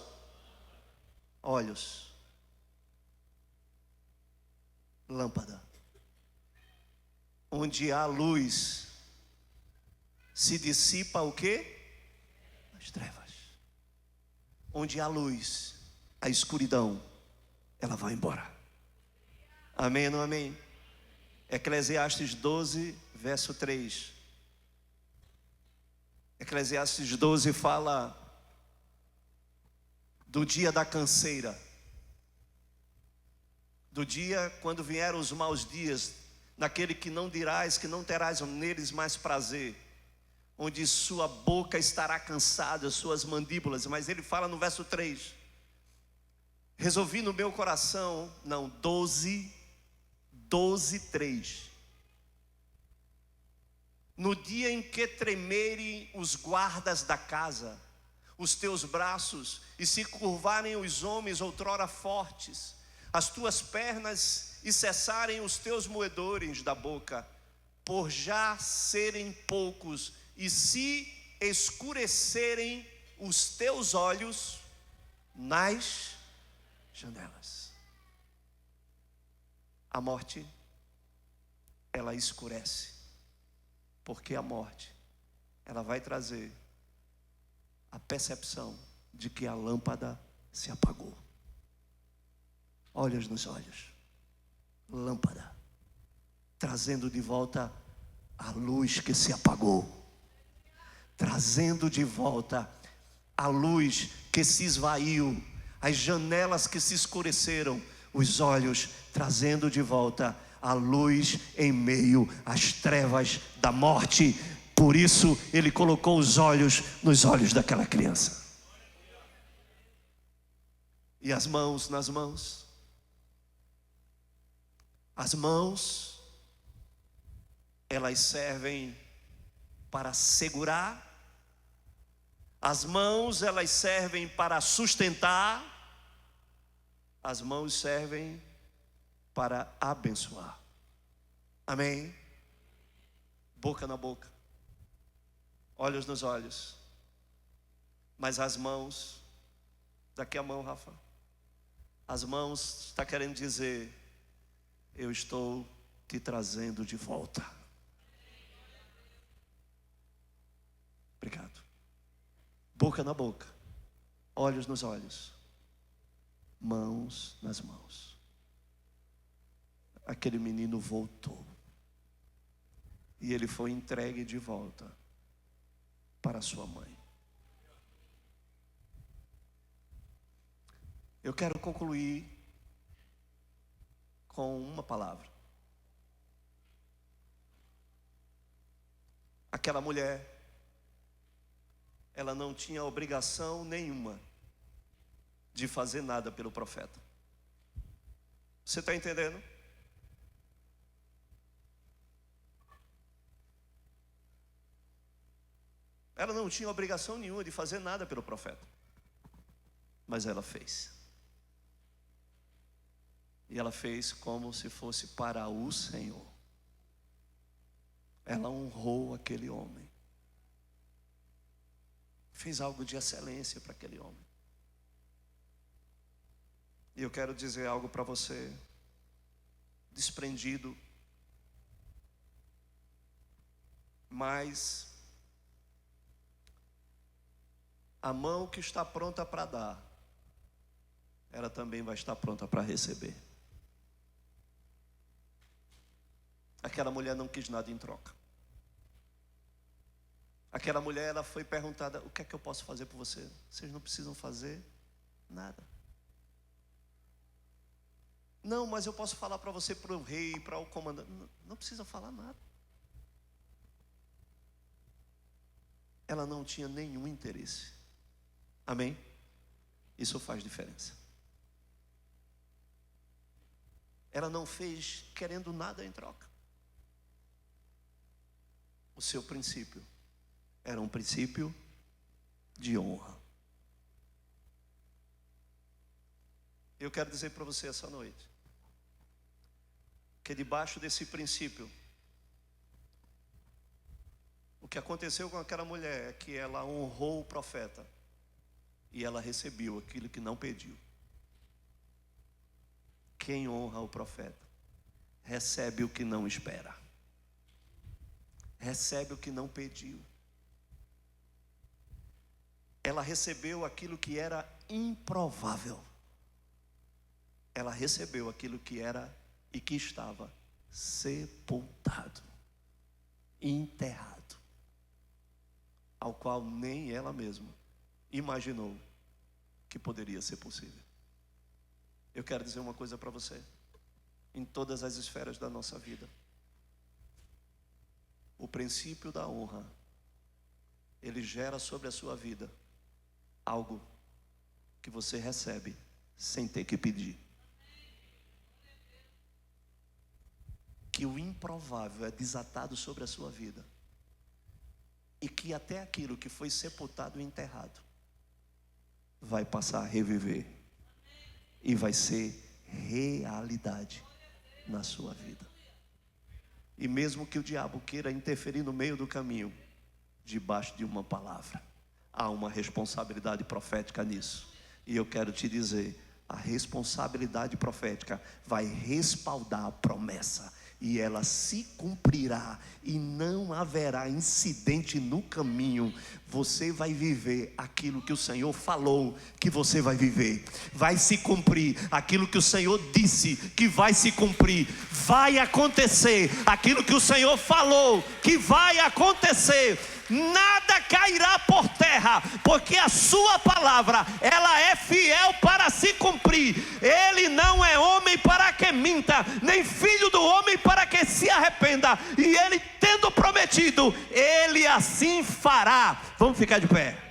olhos, lâmpada. Onde há luz, se dissipa o quê? As trevas. Onde há luz, a escuridão, ela vai embora. Amém ou não amém? Eclesiastes 12, verso 3. Eclesiastes 12 fala do dia da canseira, do dia quando vieram os maus dias, naquele que não dirás, que não terás neles mais prazer, onde sua boca estará cansada, suas mandíbulas. Mas ele fala no verso 3: resolvi no meu coração, 12:3, no dia em que tremerem os guardas da casa, os teus braços, e se curvarem os homens outrora fortes, as tuas pernas, e cessarem os teus moedores da boca, por já serem poucos, e se escurecerem os teus olhos nas janelas. A morte, ela escurece, porque a morte, ela vai trazer a percepção de que a lâmpada se apagou. Olhos nos olhos, lâmpada, trazendo de volta a luz que se apagou, trazendo de volta a luz que se esvaiu, as janelas que se escureceram, os olhos trazendo de volta a luz em meio às trevas da morte. Por isso ele colocou os olhos nos olhos daquela criança. E as mãos nas mãos. As mãos, elas servem para segurar. As mãos, elas servem para sustentar. As mãos servem para abençoar. Amém? Boca na boca, olhos nos olhos. Mas as mãos, daqui a mão, Rafa, as mãos está querendo dizer: eu estou te trazendo de volta. Obrigado. Boca na boca, olhos nos olhos, mãos nas mãos. Aquele menino voltou, e ele foi entregue de volta para sua mãe. Eu quero concluir com uma palavra. Aquela mulher, ela não tinha obrigação nenhuma de fazer nada pelo profeta. Você está entendendo? Ela não tinha obrigação nenhuma de fazer nada pelo profeta, mas ela fez. E ela fez como se fosse para o Senhor. Ela honrou aquele homem, fez algo de excelência para aquele homem. E eu quero dizer algo para você. desprendido, mas a mão que está pronta para dar, ela também vai estar pronta para receber. Aquela mulher não quis nada em troca. Aquela mulher, ela foi perguntada: o que é que eu posso fazer por você? Vocês não precisam fazer nada. Não, mas eu posso falar para você, para o rei, para o comandante. Não precisa falar nada. Ela não tinha nenhum interesse. Amém? Isso faz diferença. Ela não fez querendo nada em troca. O seu princípio era um princípio de honra. Eu quero dizer para você essa noite que debaixo desse princípio, o que aconteceu com aquela mulher é que ela honrou o profeta e ela recebeu aquilo que não pediu. Quem honra o profeta recebe o que não espera, recebe o que não pediu. Ela recebeu aquilo que era improvável. Ela recebeu aquilo que era e que estava sepultado, enterrado, ao qual nem ela mesma imaginou que poderia ser possível. Eu quero dizer uma coisa para você: em todas as esferas da nossa vida, o princípio da honra, ele gera sobre a sua vida algo que você recebe sem ter que pedir. Que o improvável é desatado sobre a sua vida, e que até aquilo que foi sepultado e enterrado vai passar a reviver e vai ser realidade na sua vida. E mesmo que o diabo queira interferir no meio do caminho, debaixo de uma palavra, há uma responsabilidade profética nisso. E eu quero te dizer, a responsabilidade profética vai respaldar a promessa, e ela se cumprirá, e não haverá incidente no caminho. Você vai viver aquilo que o Senhor falou que você vai viver. Vai se cumprir aquilo que o Senhor disse que vai se cumprir. Vai acontecer aquilo que o Senhor falou que vai acontecer. Nada cairá por terra, porque a sua palavra, ela é fiel para se cumprir. Ele não é homem para que minta, nem filho do homem para que se arrependa. E ele, tendo prometido, ele assim fará. Vamos ficar de pé.